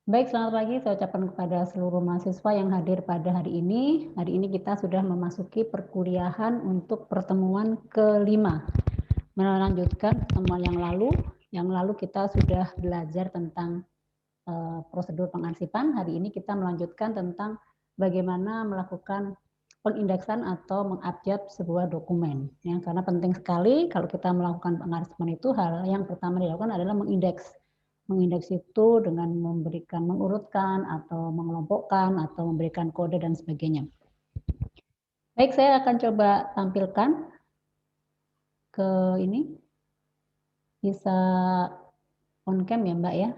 Baik, selamat pagi saya ucapkan kepada seluruh mahasiswa yang hadir pada hari ini. Hari ini kita sudah memasuki perkuliahan untuk pertemuan kelima. Melanjutkan pertemuan yang lalu kita sudah belajar tentang prosedur pengarsipan. Hari ini kita melanjutkan tentang bagaimana melakukan pengindeksan atau mengabjad sebuah dokumen. Ya, karena penting sekali kalau kita melakukan pengarsipan itu hal yang pertama dilakukan adalah mengindeks. Mengindeks itu dengan memberikan mengurutkan atau mengelompokkan atau memberikan kode dan sebagainya. Baik, saya akan coba tampilkan ke ini. Bisa on cam ya Mbak ya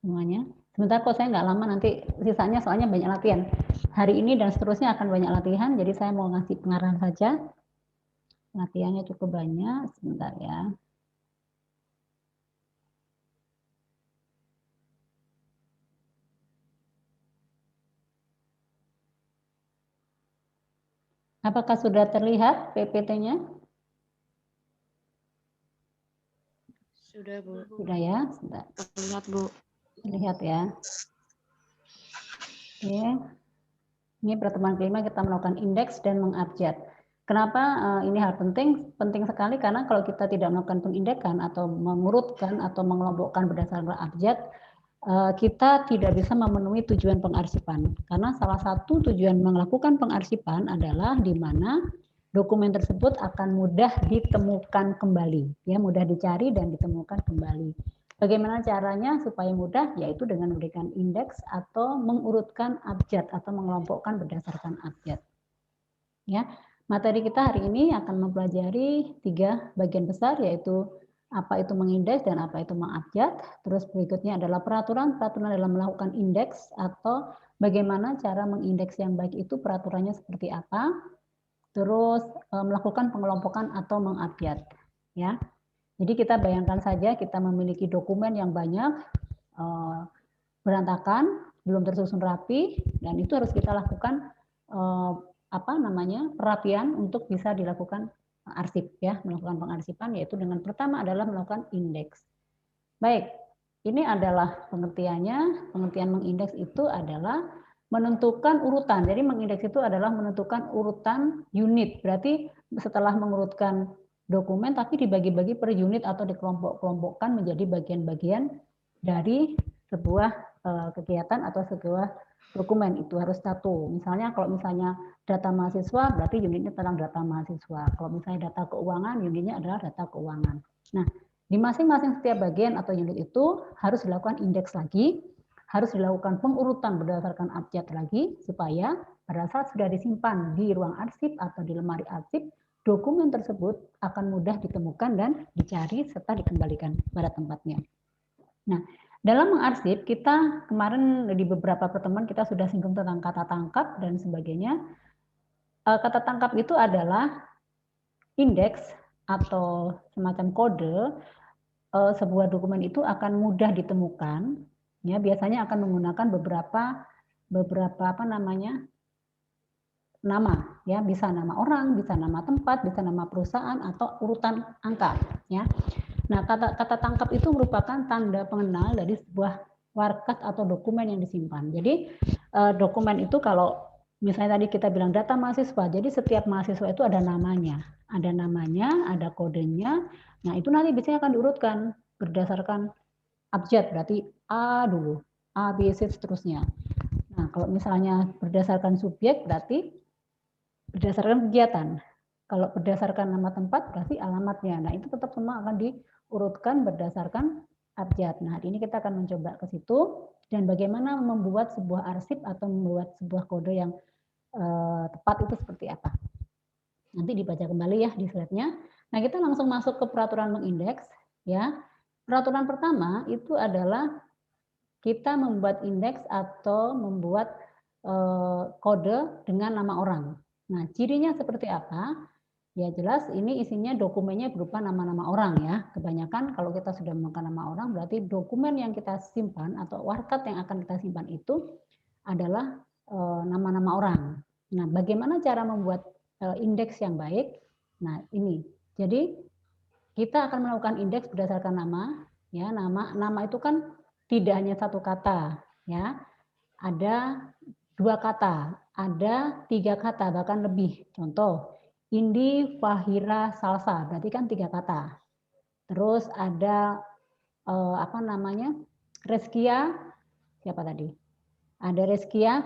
semuanya. Sebentar kok saya nggak lama, nanti sisanya soalnya banyak latihan. Hari ini dan seterusnya akan banyak latihan, jadi saya mau ngasih pengarahan saja. Latihannya cukup banyak, sebentar ya. Apakah sudah terlihat PPT-nya? Sudah, Bu. Sudah ya, sebentar. Terlihat, Bu. Terlihat ya. Oke. Ini pertemuan kelima kita melakukan indeks dan mengabjad. Kenapa ini hal penting? Penting sekali karena kalau kita tidak melakukan pengindekan atau mengurutkan atau mengelompokkan berdasarkan abjad, kita tidak bisa memenuhi tujuan pengarsipan. Karena salah satu tujuan melakukan pengarsipan adalah di mana dokumen tersebut akan mudah ditemukan kembali, ya mudah dicari dan ditemukan kembali. Bagaimana caranya supaya mudah? Yaitu dengan memberikan indeks atau mengurutkan abjad atau mengelompokkan berdasarkan abjad. Ya, materi kita hari ini akan mempelajari 3 bagian besar, yaitu apa itu mengindeks dan apa itu mengabjad. Terus berikutnya adalah peraturan dalam melakukan indeks atau bagaimana cara mengindeks yang baik itu peraturannya seperti apa. Terus melakukan pengelompokan atau mengabjad. Ya, jadi kita bayangkan saja kita memiliki dokumen yang banyak, berantakan, belum tersusun rapi, dan itu harus kita lakukan perapian untuk bisa dilakukan arsip ya, melakukan pengarsipan yaitu dengan pertama adalah melakukan indeks. Baik, ini adalah pengertiannya. Pengertian mengindeks itu adalah menentukan urutan. Jadi mengindeks itu adalah menentukan urutan unit. Berarti setelah mengurutkan dokumen tapi dibagi-bagi per unit atau dikelompok-kelompokkan menjadi bagian-bagian dari sebuah kegiatan atau sebuah dokumen. Itu harus satu. Misalnya kalau misalnya data mahasiswa berarti unitnya tentang data mahasiswa. Kalau misalnya data keuangan, unitnya adalah data keuangan. Nah, di masing-masing setiap bagian atau unit itu harus dilakukan indeks lagi, harus dilakukan pengurutan berdasarkan abjad lagi, supaya pada saat sudah disimpan di ruang arsip atau di lemari arsip, dokumen tersebut akan mudah ditemukan dan dicari serta dikembalikan pada tempatnya. Nah, dalam mengarsip, kita kemarin di beberapa pertemuan kita sudah singgung tentang kata tangkap dan sebagainya. Kata tangkap itu adalah indeks atau semacam kode sebuah dokumen itu akan mudah ditemukan, ya biasanya akan menggunakan beberapa nama, ya bisa nama orang, bisa nama tempat, bisa nama perusahaan atau urutan angka, ya. Nah, kata tangkap itu merupakan tanda pengenal dari sebuah warkat atau dokumen yang disimpan. Jadi dokumen itu kalau misalnya tadi kita bilang data mahasiswa, jadi setiap mahasiswa itu ada namanya, ada kodenya. Nah, itu nanti biasanya akan diurutkan berdasarkan abjad, berarti A dulu, A, B, C, seterusnya. Nah, kalau misalnya berdasarkan subjek, berarti berdasarkan kegiatan. Kalau berdasarkan nama tempat, berarti alamatnya. Nah, itu tetap semua akan diurutkan berdasarkan abjad. Nah, hari ini kita akan mencoba ke situ, dan bagaimana membuat sebuah arsip atau membuat sebuah kode yang tepat itu seperti apa. Nanti dibaca kembali ya di slide-nya. Nah, kita langsung masuk ke peraturan mengindeks. Ya, peraturan pertama itu adalah kita membuat indeks atau membuat kode dengan nama orang. Nah, cirinya seperti apa? Ya jelas ini isinya dokumennya berupa nama-nama orang ya. Kebanyakan kalau kita sudah menggunakan nama orang berarti dokumen yang kita simpan atau warkat yang akan kita simpan itu adalah nama-nama orang. Nah, bagaimana cara membuat indeks yang baik? Nah, ini. Jadi kita akan melakukan indeks berdasarkan nama, ya nama itu kan tidak hanya satu kata, Ya, ada 2 kata, ada 3 kata, bahkan lebih. Contoh, Indi, Fahira, Salsa, berarti kan 3 kata. Terus ada apa namanya? Reskia, siapa tadi? Ada Reskia,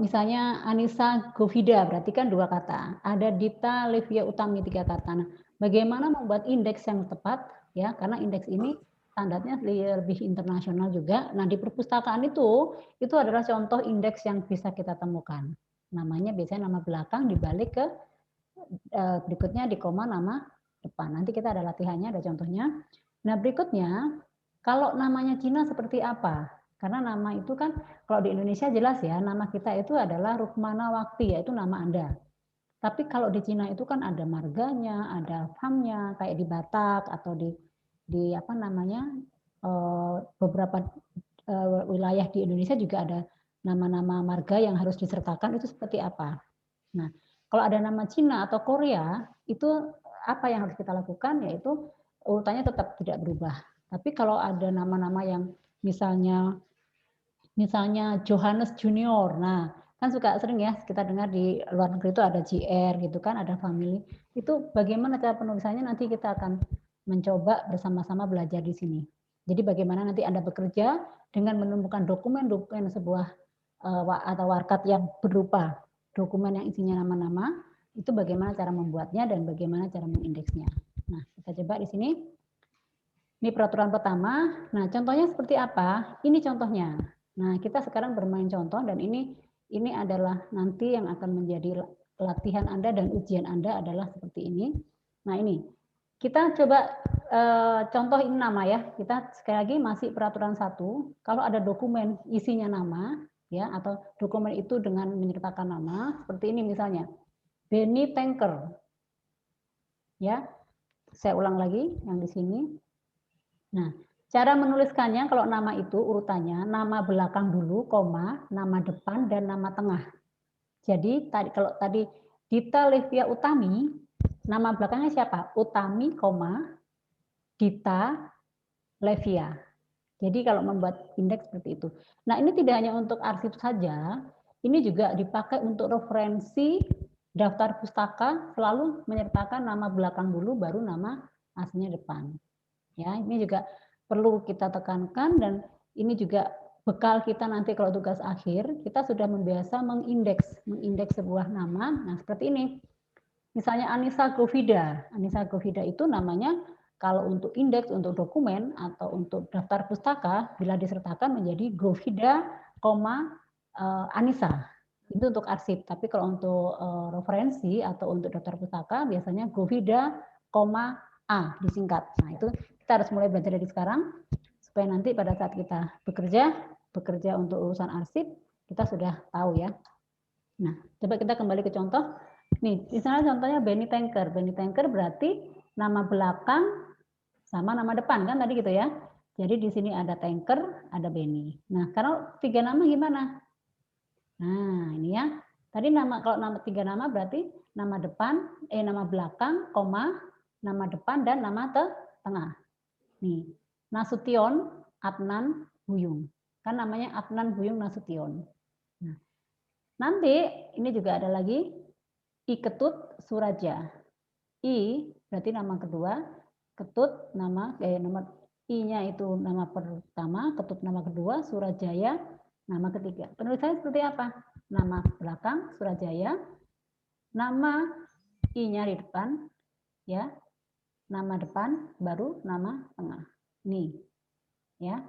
misalnya Anissa Govida, berarti kan 2 kata. Ada Dita Livia Utami, 3 kata. Nah, bagaimana membuat indeks yang tepat ya? Karena indeks ini standarnya lebih internasional juga. Nah, di perpustakaan itu adalah contoh indeks yang bisa kita temukan. Namanya biasanya nama belakang dibalik ke berikutnya di koma nama depan. Nanti kita ada latihannya, ada contohnya. Nah, berikutnya kalau namanya Cina seperti apa? Karena nama itu kan kalau di Indonesia jelas ya, nama kita itu adalah Rukmana Wakti, yaitu nama Anda. Tapi kalau di Cina itu kan ada marganya, ada famnya, kayak di Batak atau di apa namanya beberapa wilayah di Indonesia juga ada nama-nama marga yang harus disertakan itu seperti apa. Nah, kalau ada nama Cina atau Korea, itu apa yang harus kita lakukan? Yaitu urutannya tetap tidak berubah. Tapi kalau ada nama-nama yang misalnya Johannes Junior, nah kan suka sering ya kita dengar di luar negeri itu ada JR gitu kan, ada family. Itu bagaimana cara penulisannya nanti kita akan mencoba bersama-sama belajar di sini. Jadi bagaimana nanti Anda bekerja dengan menemukan dokumen-dokumen sebuah atau warkat yang berupa dokumen yang isinya nama-nama, itu bagaimana cara membuatnya dan bagaimana cara mengindeksnya. Nah, kita coba di sini. Ini peraturan pertama. Nah, contohnya seperti apa? Ini contohnya. Nah, kita sekarang bermain contoh dan ini adalah nanti yang akan menjadi latihan Anda dan ujian Anda adalah seperti ini. Nah, ini. Kita coba contoh ini nama ya. Kita sekali lagi masih peraturan 1. Kalau ada dokumen isinya nama ya atau dokumen itu dengan menyertakan nama seperti ini misalnya. Benny Tanker. Ya. Saya ulang lagi yang di sini. Nah, cara menuliskannya kalau nama itu urutannya nama belakang dulu, koma, nama depan dan nama tengah. Jadi kalau tadi Dita Livia Utami, nama belakangnya siapa? Utami, koma, Dita Livia. Jadi kalau membuat indeks seperti itu. Nah, ini tidak hanya untuk arsip saja, ini juga dipakai untuk referensi daftar pustaka selalu menyertakan nama belakang dulu baru nama aslinya depan. Ya, ini juga perlu kita tekankan dan ini juga bekal kita nanti kalau tugas akhir, kita sudah membiasa mengindeks sebuah nama. Nah, seperti ini. Misalnya Anissa Govida. Anissa Govida itu namanya kalau untuk indeks, untuk dokumen atau untuk daftar pustaka bila disertakan menjadi Govida, Anissa. Itu untuk arsip. Tapi kalau untuk referensi atau untuk daftar pustaka biasanya Govida, A disingkat. Nah, itu kita harus mulai belajar dari sekarang supaya nanti pada saat kita bekerja untuk urusan arsip, kita sudah tahu ya. Nah, coba kita kembali ke contoh. Nih, misalnya contohnya Benny Tanker. Benny Tanker berarti nama belakang sama nama depan kan tadi gitu ya. Jadi di sini ada Tanker, ada Benny. Nah, kalau 3 nama gimana? Nah, ini ya. Tadi kalau nama 3 nama berarti nama depan, nama belakang, koma, nama depan dan nama tengah. Nih, Nasution, Adnan, Buyung. Kan namanya Adnan Buyung Nasution. Nah, nanti ini juga ada lagi I Ketut Suraja. I berarti nama kedua, Ketut nama I-nya itu nama pertama, Ketut nama kedua, Surajaya nama ketiga. Penulisannya seperti apa? Nama belakang Surajaya, nama I-nya di depan, ya, nama depan, baru nama tengah. Nih, ya.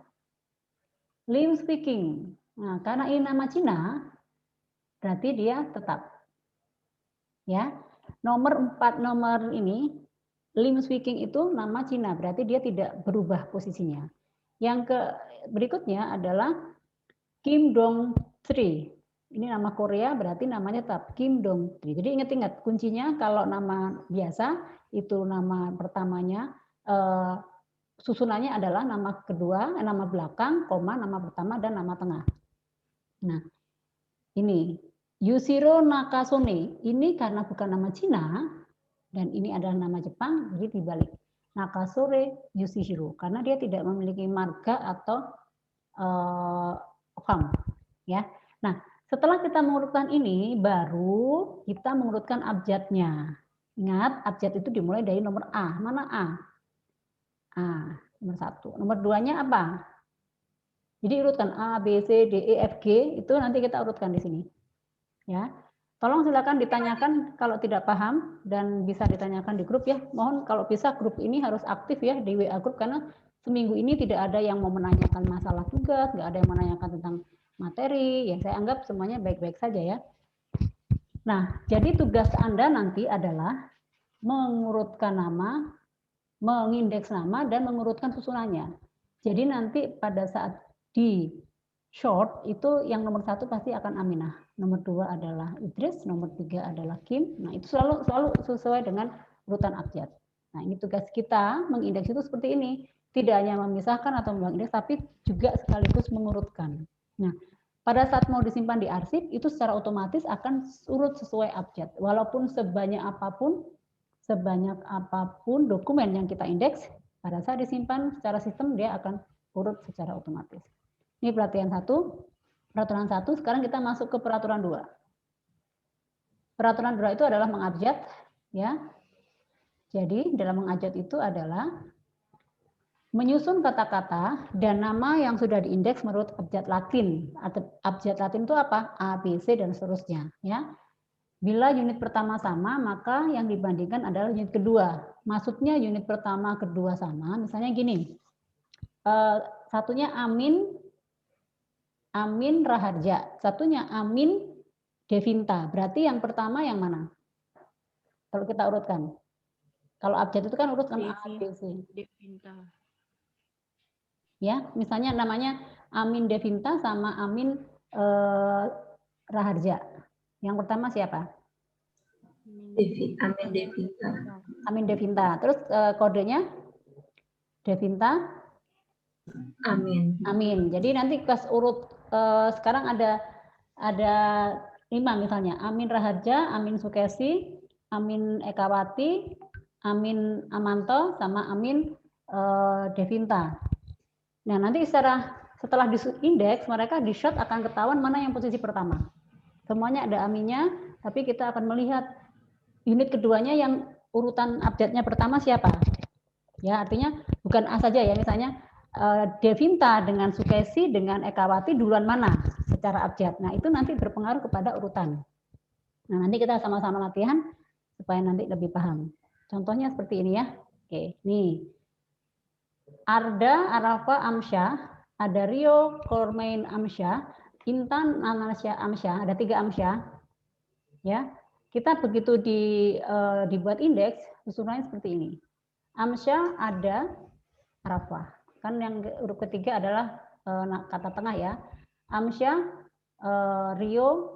Lim speaking. Nah, karena ini nama Cina, berarti dia tetap. Ya, nomor 4 nomor ini, Lim speaking itu nama Cina, berarti dia tidak berubah posisinya. Yang berikutnya adalah Kim Dong Tri. Ini nama Korea berarti namanya tetap Kim Dong Tri. Jadi ingat-ingat kuncinya kalau nama biasa itu nama pertamanya susunannya adalah nama kedua, nama belakang, koma, nama pertama dan nama tengah. Nah, ini Yushiro Nakasone. Ini karena bukan nama Cina dan ini adalah nama Jepang, jadi dibalik. Nakasone Yushiro karena dia tidak memiliki marga atau form, ya. Nah, setelah kita mengurutkan ini, baru kita mengurutkan abjadnya. Ingat, abjad itu dimulai dari nomor A. Mana A? A, nomor 1. Nomor 2-nya apa? Jadi urutkan A, B, C, D, E, F, G, itu nanti kita urutkan di sini. Ya. Tolong silakan ditanyakan kalau tidak paham dan bisa ditanyakan di grup ya. Mohon kalau bisa grup ini harus aktif ya di WA grup karena seminggu ini tidak ada yang mau menanyakan masalah tugas, nggak ada yang menanyakan tentang materi. Ya saya anggap semuanya baik-baik saja ya. Nah, jadi tugas Anda nanti adalah mengurutkan nama, mengindeks nama, dan mengurutkan susunannya. Jadi nanti pada saat di short itu yang nomor 1 pasti akan Aminah, nomor 2 adalah Idris, nomor 3 adalah Kim. Nah itu selalu sesuai dengan urutan abjad. Nah ini tugas kita mengindeks itu seperti ini, tidak hanya memisahkan atau mengindeks, tapi juga sekaligus mengurutkan. Nah pada saat mau disimpan di arsip itu secara otomatis akan urut sesuai abjad, walaupun sebanyak apapun dokumen yang kita indeks, pada saat disimpan secara sistem dia akan urut secara otomatis. Ini peraturan 1. Sekarang kita masuk ke peraturan 2. Peraturan 2 itu adalah mengabjad, ya. Jadi dalam mengabjad itu adalah menyusun kata-kata dan nama yang sudah diindeks menurut abjad Latin. Abjad Latin itu apa? A, B, C dan seterusnya, ya. Bila unit pertama sama, maka yang dibandingkan adalah unit kedua. Maksudnya unit pertama, kedua sama. Misalnya gini, satunya Amin Raharja, satunya Amin Devinta. Berarti yang pertama yang mana? Kalau kita urutkan. Kalau abjad itu kan urutkan A, B, C. Devinta. Ya, misalnya namanya Amin Devinta sama Amin Raharja. Yang pertama siapa? Amin Devinta. Amin Devinta. Terus kodenya Devinta Amin. Jadi nanti pas urut sekarang ada 5 misalnya. Amin Raharja, Amin Sukesi, Amin Ekawati, Amin Amanto, sama Amin Devinta. Nah nanti setelah diindeks mereka di shot akan ketahuan mana yang posisi pertama. Semuanya ada aminnya, tapi kita akan melihat unit keduanya yang urutan abjadnya pertama siapa. Ya artinya bukan A saja ya, misalnya Devinta dengan Sukesi dengan Ekawati duluan mana secara abjad. Nah itu nanti berpengaruh kepada urutan. Nah nanti kita sama-sama latihan supaya nanti lebih paham. Contohnya seperti ini ya. Oke, nih. Arda Arafa Amsyah, ada Rio Kormain Amsyah, Intan Anasya Amsyah, ada 3 Amsyah. Ya, kita begitu dibuat indeks susunannya seperti ini. Amsyah ada Arafah. Kan yang huruf ketiga adalah kata tengah ya. Amsyah, Rio,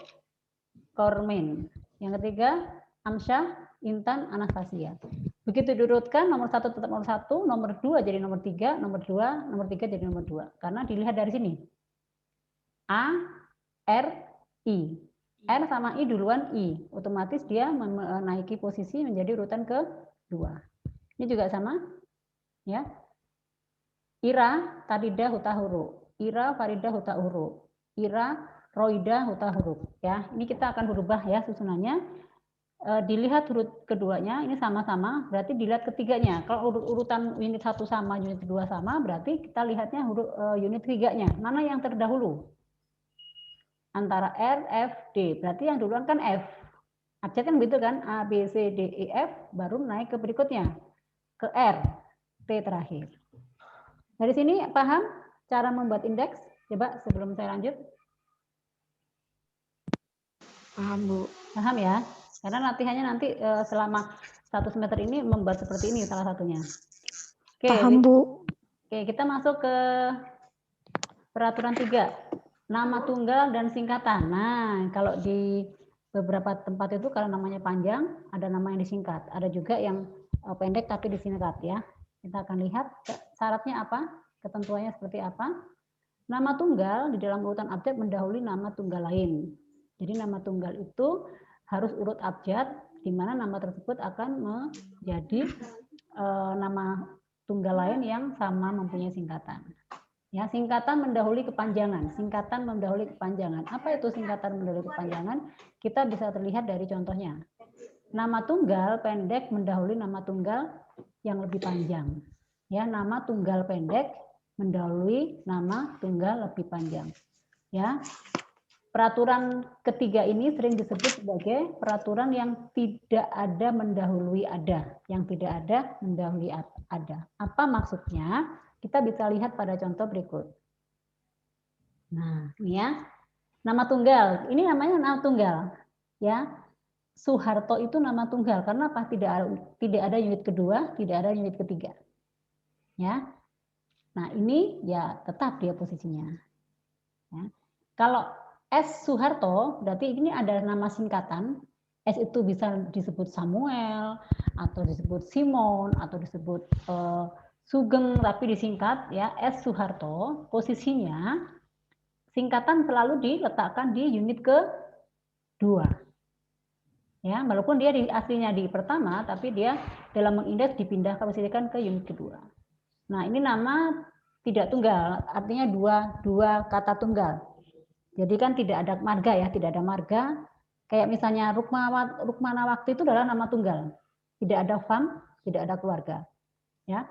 Kormain. Yang ketiga Amsyah, Intan, Anastasia. Begitu diurutkan nomor 1 tetap nomor 1, nomor 2 jadi nomor 3, nomor 2, nomor 3 jadi nomor 2. Karena dilihat dari sini. A, R, I. R sama I duluan I. Otomatis dia menaiki posisi menjadi urutan kedua. Ini juga sama. Ya. Ira, Tadida, Huta huruf. Ira, Farida, Huta huruf. Ira, Roida, Huta huruf. Ya, ini kita akan berubah ya susunannya. Dilihat huruf keduanya ini sama-sama, berarti dilihat ketiganya. Kalau urutan unit 1 sama, unit 2 sama, berarti kita lihatnya huruf unit 3-nya. Mana yang terdahulu? Antara R, F, D. Berarti yang duluan kan F. Abjad kan begitu kan? A, B, C, D, E, F, baru naik ke berikutnya. Ke R, T terakhir. Dari sini paham cara membuat indeks? Coba sebelum saya lanjut. Paham, Bu. Paham ya? Karena latihannya nanti selama 1 semester ini membuat seperti ini salah satunya. Oke, paham, Bu. Oke, kita masuk ke peraturan 3. Nama tunggal dan singkatan. Nah, kalau di beberapa tempat itu kalau namanya panjang, ada nama yang disingkat. Ada juga yang pendek tapi disingkat ya. Kita akan lihat syaratnya apa, ketentuannya seperti apa. Nama tunggal di dalam urutan abjad mendahului nama tunggal lain. Jadi nama tunggal itu harus urut abjad, di mana nama tersebut akan menjadi nama tunggal lain yang sama mempunyai singkatan. Ya, singkatan mendahului kepanjangan. Singkatan mendahului kepanjangan. Apa itu singkatan mendahului kepanjangan? Kita bisa terlihat dari contohnya. Nama tunggal pendek mendahului nama tunggal yang lebih panjang. Ya, nama tunggal pendek mendahului nama tunggal lebih panjang. Ya. Peraturan ketiga ini sering disebut sebagai peraturan yang tidak ada mendahului ada, yang tidak ada mendahului ada. Apa maksudnya? Kita bisa lihat pada contoh berikut. Nah, ini ya. Nama tunggal. Ini namanya nama tunggal. Ya. Soeharto itu nama tunggal karena apa? Tidak ada unit kedua, tidak ada unit ketiga. Ya. Nah, ini ya tetap dia posisinya. Ya. Kalau S. Soeharto, berarti ini ada nama singkatan. S itu bisa disebut Samuel, atau disebut Simon, atau disebut Sugeng, tapi disingkat ya S. Soeharto. Posisinya singkatan selalu diletakkan di unit kedua. Ya, walaupun dia aslinya di pertama, tapi dia dalam mengindeks dipindahkan ke unit kedua. Nah, ini nama tidak tunggal, artinya dua kata tunggal. Jadi kan tidak ada marga ya, tidak ada marga. Kayak misalnya Rukmanawati itu adalah nama tunggal. Tidak ada fam, tidak ada keluarga. Ya.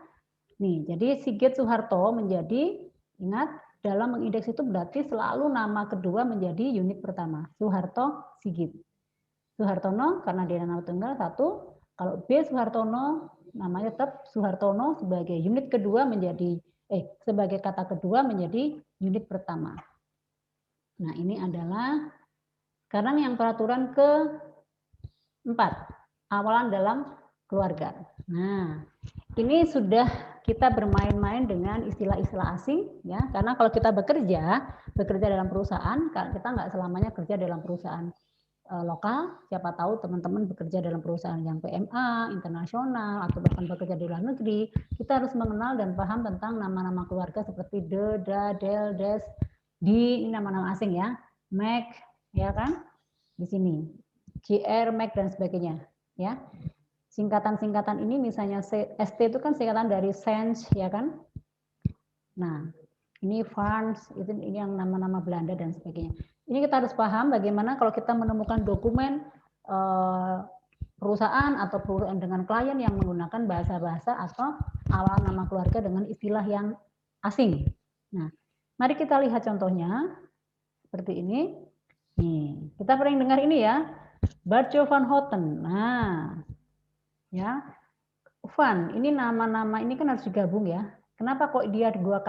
Nih, jadi Sigit Soeharto menjadi, ingat, dalam mengindeks itu berarti selalu nama kedua menjadi unit pertama. Soeharto, Sigit. Soehartono karena dia nama tunggal satu. Kalau B Soehartono namanya tetap Soehartono sebagai unit kedua menjadi sebagai kata kedua menjadi unit pertama. Nah, ini adalah sekarang yang peraturan ke-4, awalan dalam keluarga. Nah, ini sudah kita bermain-main dengan istilah-istilah asing, ya, karena kalau kita bekerja dalam perusahaan, kita nggak selamanya kerja dalam perusahaan lokal. Siapa tahu teman-teman bekerja dalam perusahaan yang PMA, internasional, atau bahkan bekerja di luar negeri. Kita harus mengenal dan paham tentang nama-nama keluarga seperti de, da, del, des, di, ini nama-nama asing ya, Mac, ya kan, di sini, GR, Mac dan sebagainya, ya. Singkatan-singkatan ini misalnya ST itu kan singkatan dari Sense, ya kan. Nah, ini Farns, ini yang nama-nama Belanda dan sebagainya. Ini kita harus paham bagaimana kalau kita menemukan dokumen perusahaan atau perusahaan dengan klien yang menggunakan bahasa-bahasa atau awal nama keluarga dengan istilah yang asing. Nah, mari kita lihat contohnya seperti ini. Nih, kita pernah dengar ini ya, Bartjo van Houten. Nah, ya, Van, ini nama-nama ini kan harus digabung ya. Kenapa kok dia dua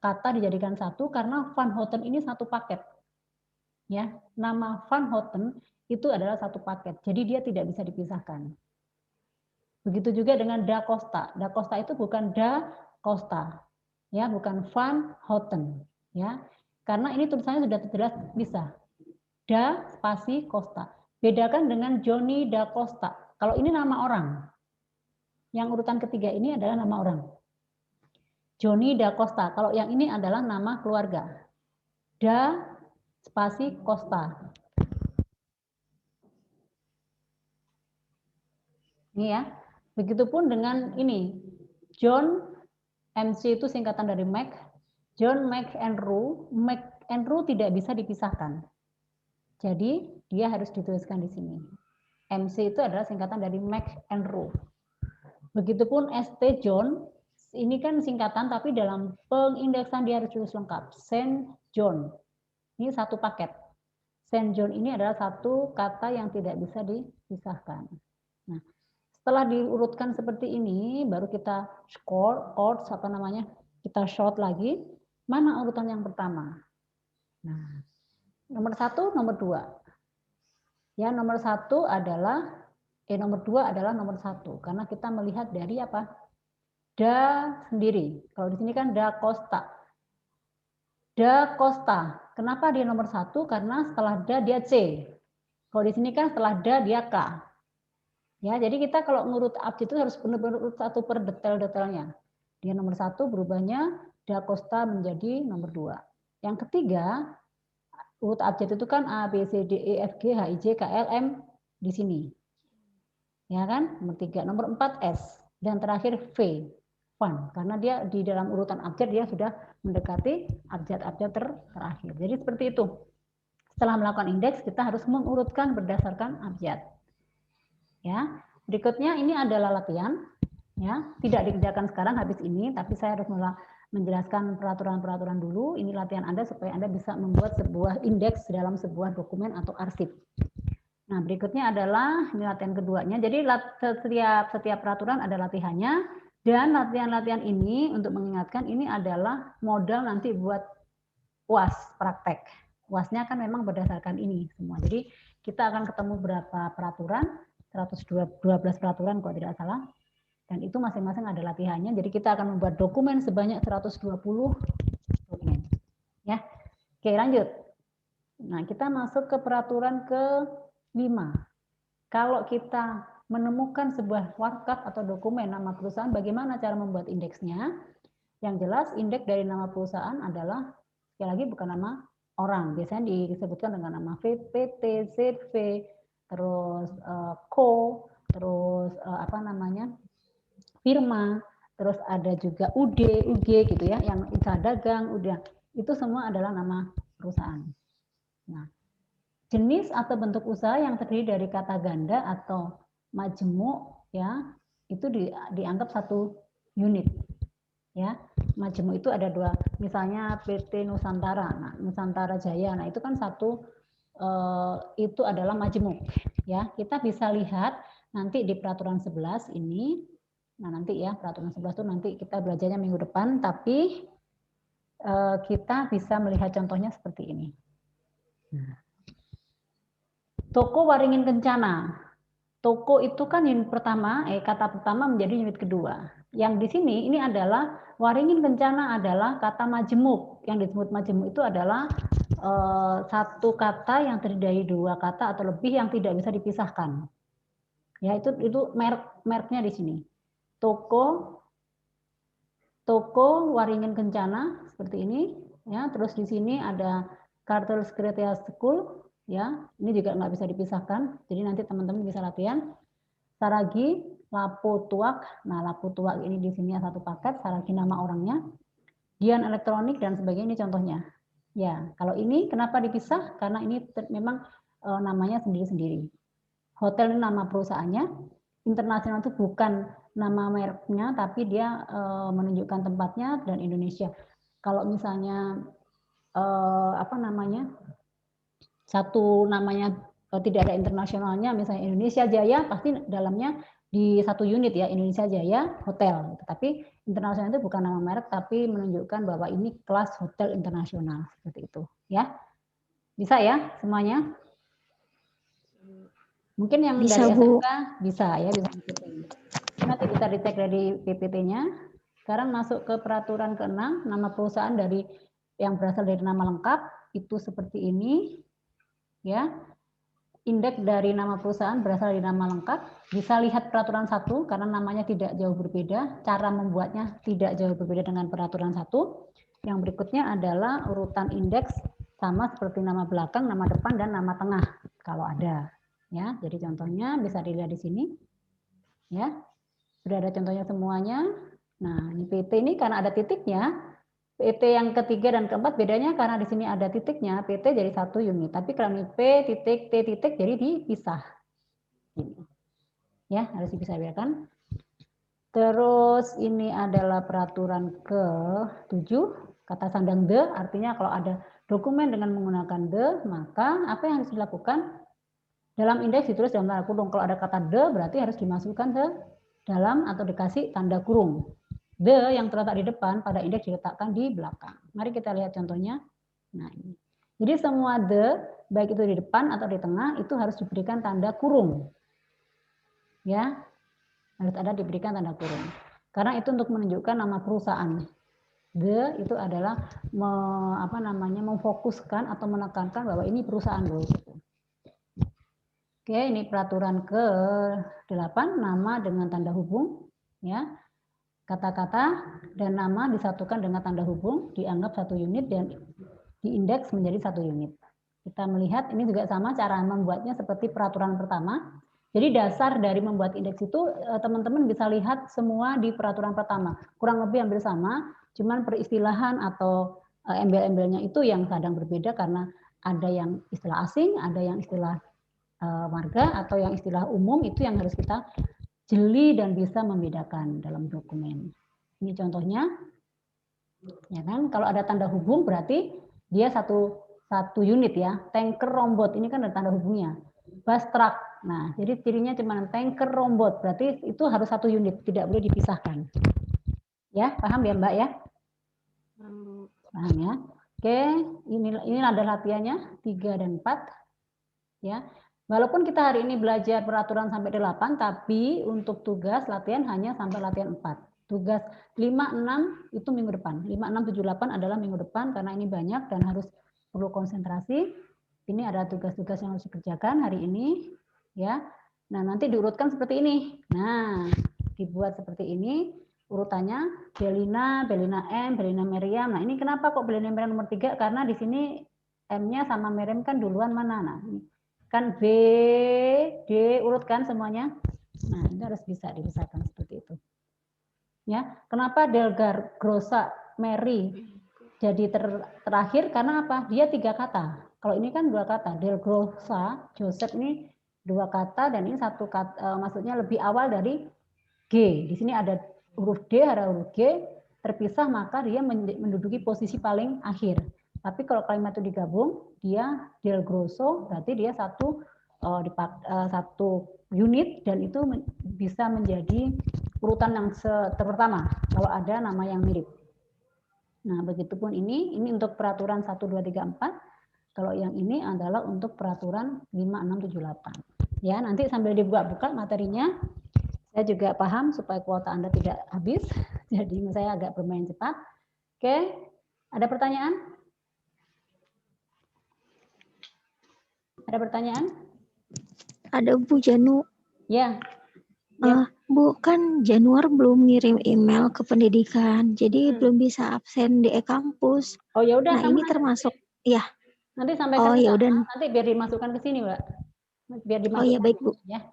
kata dijadikan satu? Karena Van Houten ini satu paket. Ya, nama Van Houten itu adalah satu paket. Jadi dia tidak bisa dipisahkan. Begitu juga dengan Da Costa. Da Costa itu bukan Da Costa. Ya, bukan Van Houten, ya. Karena ini tulisannya sudah jelas bisa. Da spasi Costa. Bedakan dengan Johnny Da Costa. Kalau ini nama orang. Yang urutan ketiga ini adalah nama orang. Johnny Da Costa. Kalau yang ini adalah nama keluarga. Da spasi Costa. Ini ya. Begitupun dengan ini. John MC itu singkatan dari Mac. John McEnroe. McEnroe tidak bisa dipisahkan. Jadi dia harus dituliskan di sini. MC itu adalah singkatan dari McEnroe. Begitupun ST John, ini kan singkatan tapi dalam pengindeksan dia harus tulis lengkap. Saint John. Ini satu paket. Saint John ini adalah satu kata yang tidak bisa dipisahkan. Nah, setelah diurutkan seperti ini, baru kita chords apa namanya? Kita short lagi. Mana urutan yang pertama? Nah, nomor 1, nomor 2. Ya, nomor 1 adalah nomor 2 adalah nomor 1 karena kita melihat dari apa? Da sendiri. Kalau di sini kan Da Costa. Da Costa. Kenapa dia nomor 1? Karena setelah da dia C. Kalau di sini kan setelah da dia K. Ya, jadi kita kalau ngurut abjad itu harus benar-benar urut satu per detail-detailnya. Dia nomor 1 berubahnya Da Costa menjadi nomor 2. Yang ketiga, urut abjad itu kan A, B, C, D, E, F, G, H, I, J, K, L, M di sini. Ya kan? Nomor 3, nomor 4 S dan terakhir V. fun karena dia di dalam urutan abjad dia sudah mendekati abjad-abjad terakhir. Jadi seperti itu. Setelah melakukan indeks kita harus mengurutkan berdasarkan abjad. Ya. Berikutnya ini adalah latihan, ya. Tidak dikerjakan sekarang habis ini, tapi saya harus menjelaskan peraturan-peraturan dulu. Ini latihan Anda supaya Anda bisa membuat sebuah indeks dalam sebuah dokumen atau arsip. Nah, berikutnya adalah ini latihan keduanya. Jadi setiap peraturan ada latihannya, dan latihan-latihan ini untuk mengingatkan ini adalah modal nanti buat UAS praktek. UASnya kan memang berdasarkan ini semua. Jadi kita akan ketemu berapa peraturan, 112 peraturan kalau tidak salah. Dan itu masing-masing ada latihannya. Jadi kita akan membuat dokumen sebanyak 120 dokumen. Ya. Oke, lanjut. Nah, kita masuk ke peraturan ke-5. Kalau kita menemukan sebuah warkat atau dokumen nama perusahaan, bagaimana cara membuat indeksnya? Yang jelas indeks dari nama perusahaan adalah sekali lagi bukan nama orang. Biasanya disebutkan dengan nama PT, CV, terus Co, terus firma, terus ada juga UD, UG gitu ya, yang usaha dagang, udah itu semua adalah nama perusahaan. Nah, jenis atau bentuk usaha yang terdiri dari kata ganda atau majemuk ya, itu dianggap satu unit. Ya, majemuk itu ada dua, misalnya PT Nusantara, nah, Nusantara Jaya, nah itu kan satu itu adalah majemuk. Ya, kita bisa lihat nanti di peraturan 11 ini. Nah, nanti ya peraturan 11 itu nanti kita belajarnya minggu depan, tapi kita bisa melihat contohnya seperti ini. Toko Waringin Kencana. Toko itu kan unit pertama, kata pertama menjadi unit kedua. Yang di sini ini adalah Waringin Kencana adalah kata majemuk. Yang disebut majemuk itu adalah satu kata yang terdiri dari dua kata atau lebih yang tidak bisa dipisahkan. Ya, itu merknya di sini. Toko Waringin Kencana seperti ini, ya. Terus di sini ada Kartel Sekretariat School, ya. Ini juga nggak bisa dipisahkan. Jadi nanti teman-teman bisa latihan. Saragi, Lapo Tuak. Nah, Lapo Tuak ini di sini satu paket. Saragi nama orangnya. Dian Elektronik dan sebagainya ini contohnya. Ya, kalau ini kenapa dipisah? Karena ini memang namanya sendiri-sendiri. Hotel ini nama perusahaannya. Internasional itu bukan nama mereknya, tapi dia menunjukkan tempatnya dan Indonesia. Kalau misalnya satu namanya tidak ada internasionalnya, misalnya Indonesia Jaya, pasti dalamnya di satu unit ya, Indonesia Jaya Hotel. Tapi internasional itu bukan nama merek, tapi menunjukkan bahwa ini kelas hotel internasional seperti itu, ya. Bisa ya semuanya? Mungkin yang bisa, dari Bu. SMK bisa ya, bisa ngikutin. Nanti bisa dicek dari PPT-nya. Sekarang masuk ke peraturan ke-6, nama perusahaan dari yang berasal dari nama lengkap itu seperti ini. Ya. Indeks dari nama perusahaan berasal dari nama lengkap. Bisa lihat peraturan 1 karena namanya tidak jauh berbeda, cara membuatnya tidak jauh berbeda dengan peraturan 1. Yang berikutnya adalah urutan indeks sama seperti nama belakang, nama depan dan nama tengah kalau ada. Ya, jadi contohnya bisa dilihat di sini. Ya. Sudah ada contohnya semuanya. Nah, ini PT ini karena ada titiknya. PT yang ketiga dan keempat bedanya karena di sini ada titiknya, PT jadi satu unit. Tapi kalau ini P titik T titik jadi dipisah. Ini. Ya, harus dipisah-pisahkan. Terus ini adalah peraturan ke-7, kata sandang the, artinya kalau ada dokumen dengan menggunakan the, maka apa yang harus dilakukan? Dalam indeks ditulis dalam tanda kurung. Kalau ada kata the berarti harus dimasukkan ke dalam atau dikasih tanda kurung. The yang terletak di depan pada indeks diletakkan di belakang. Mari kita lihat contohnya. Nah, ini. Jadi semua the baik itu di depan atau di tengah itu harus diberikan tanda kurung. Ya. Harus ada diberikan tanda kurung. Karena itu untuk menunjukkan nama perusahaan. The itu adalah memfokuskan atau menekankan bahwa ini perusahaan loh. Oke, ini peraturan ke-8, nama dengan tanda hubung, ya. Kata-kata dan nama disatukan dengan tanda hubung, dianggap satu unit dan diindeks menjadi satu unit. Kita melihat ini juga sama cara membuatnya seperti peraturan pertama. Jadi dasar dari membuat indeks itu teman-teman bisa lihat semua di peraturan pertama. Kurang lebih hampir sama, cuman peristilahan atau embel-embelnya itu yang kadang berbeda karena ada yang istilah asing, ada yang istilah warga, atau yang istilah umum itu yang harus kita jeli dan bisa membedakan dalam dokumen. Ini contohnya, ya kan? Kalau ada tanda hubung berarti dia satu unit ya. Tanker rombot ini kan ada tanda hubungnya. Bus truck. Nah, jadi cirinya cuma tanker rombot. Berarti itu harus satu unit, tidak boleh dipisahkan. Ya, paham ya Mbak ya? Paham ya? Oke, ini ada latihannya 3 dan 4. Ya. Walaupun kita hari ini belajar peraturan sampai 8, tapi untuk tugas latihan hanya sampai latihan 4. Tugas 5, 6 itu minggu depan. 5, 6, 7, 8 adalah minggu depan karena ini banyak dan harus perlu konsentrasi. Ini ada tugas-tugas yang harus dikerjakan hari ini. Ya. Nah, nanti diurutkan seperti ini. Nah, dibuat seperti ini urutannya Belina, Belina M, Belina Meriam. Nah, ini kenapa kok Belina Meriam nomor 3? Karena di sini M-nya sama Meriam kan duluan mana? Nah, kan B, D, urutkan semuanya. Nah, itu harus bisa dipisahkan seperti itu. Ya, kenapa Delgar, Grossa, Mary jadi terakhir? Karena apa? Dia 3 kata. Kalau ini kan 2 kata. Del Grossa, Joseph ini 2 kata dan ini 1 kata, maksudnya lebih awal dari G. Di sini ada huruf D, ada huruf G, terpisah maka dia menduduki posisi paling akhir. Tapi kalau kalimat itu digabung, dia del grosso, berarti dia satu unit dan itu bisa menjadi urutan yang pertama kalau ada nama yang mirip. Nah, begitupun ini untuk peraturan 1, 2, 3, 4. Kalau yang ini adalah untuk peraturan 5, 6, 7, 8. Ya, nanti sambil dibuka-buka materinya. Saya juga paham supaya kuota Anda tidak habis. Jadi saya agak bermain cepat. Oke, ada pertanyaan? Ada pertanyaan? Ada Bu Janu. Ya. Bu, kan Januar belum ngirim email ke pendidikan, jadi belum bisa absen di e-kampus. Oh ya udah, nah ini termasuk ya. Nanti sampaikan ya udah. Nanti biar dimasukkan ke sini, Mbak. Biar dimasukkan. Oh ya baik Bu. Ya.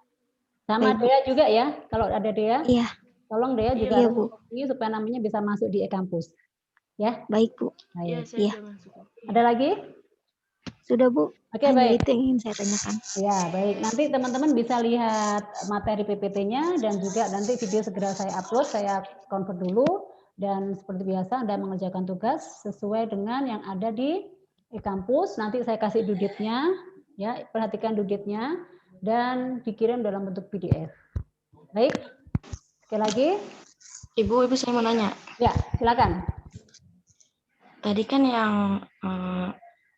Sama baik, Dea Bu. Juga ya, kalau ada Dea. Iya. Tolong Dea juga iya, harus Bu. ini supaya namanya bisa masuk di e-kampus. Ya. Baik Bu. Baik. Iya. Ada lagi? Sudah Bu. Oke, hanya baik. Itu yang ingin saya tanyakan. Ya, baik. Nanti teman-teman bisa lihat materi PPT-nya dan juga nanti video segera saya upload, saya convert dulu. Dan seperti biasa Anda mengerjakan tugas sesuai dengan yang ada di e-kampus. Nanti saya kasih duditnya, ya, perhatikan duditnya dan dikirim dalam bentuk PDF. Baik. Sekali lagi. Ibu saya mau nanya. Ya, silakan. Tadi kan yang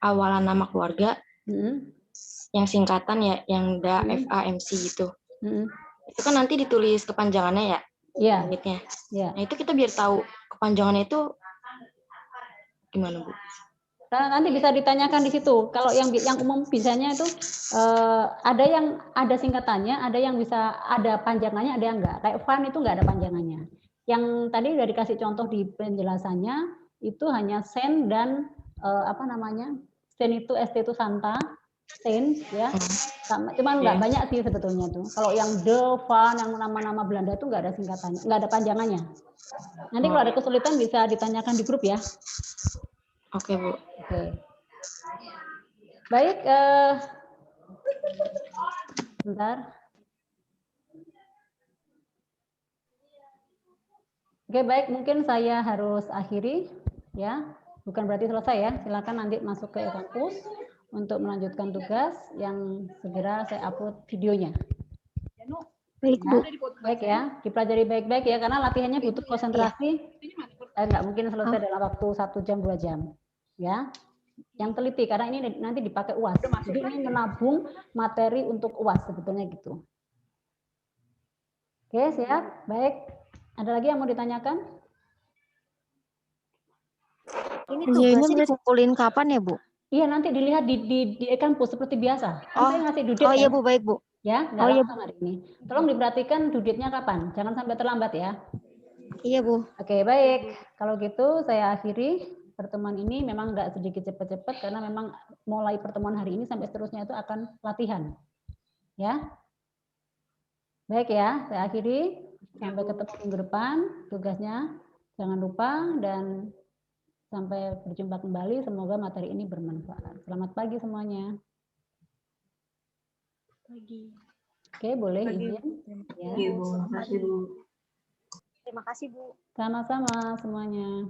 awalan nama keluarga, yang singkatan ya, yang DA, FA, MC gitu. Itu kan nanti ditulis kepanjangannya ya? Iya. Unitnya. Ya. Nah itu kita biar tahu kepanjangannya itu gimana Bu? Nanti bisa ditanyakan di situ. Kalau yang umum bisanya itu ada yang ada singkatannya, ada yang bisa ada panjangannya, ada yang enggak. Kayak FAN itu enggak ada panjangannya. Yang tadi udah dikasih contoh di penjelasannya itu hanya sen dan sen itu ST itu Santa, sen ya. Cuman enggak banyak sih sebetulnya tuh. Kalau yang de, van, yang nama-nama Belanda itu enggak ada singkatannya, enggak ada panjangannya. Nanti kalau ada kesulitan bisa ditanyakan di grup ya. Oke Bu. Oke. Baik, bentar. Oke, baik, mungkin saya harus akhiri ya. Bukan berarti selesai ya. Silakan nanti masuk ke e-kampus untuk melanjutkan tugas yang segera saya upload videonya. Baik Bu. Baik ya, dipelajari baik-baik ya karena latihannya butuh konsentrasi. Nggak mungkin selesai dalam waktu 1 jam 2 jam. Ya. Yang teliti karena ini nanti dipakai UAS. Jadi ini menabung materi untuk UAS sebetulnya gitu. Oke, siap. Baik. Ada lagi yang mau ditanyakan? Ini tugasnya dikumpulin kapan ya, Bu? Iya, nanti dilihat di e-kampus seperti biasa. Kan saya ngasih dudit. Oh iya, Bu, baik, Bu. Ya, nggak langsung hari ini. Tolong diperhatikan duditnya kapan. Jangan sampai terlambat ya. Iya, Bu. Oke, baik. Kalau gitu saya akhiri pertemuan ini. Memang nggak sedikit cepat-cepat karena memang mulai pertemuan hari ini sampai seterusnya itu akan latihan. Ya. Baik ya, saya akhiri. Sampai ketemu minggu depan. Tugasnya jangan lupa dan sampai berjumpa kembali. Semoga materi ini bermanfaat. Selamat pagi semuanya. Pagi. Oke, boleh Pagi. izin. Ya. Terima kasih, Bu. Terima kasih, Bu. Sama-sama semuanya.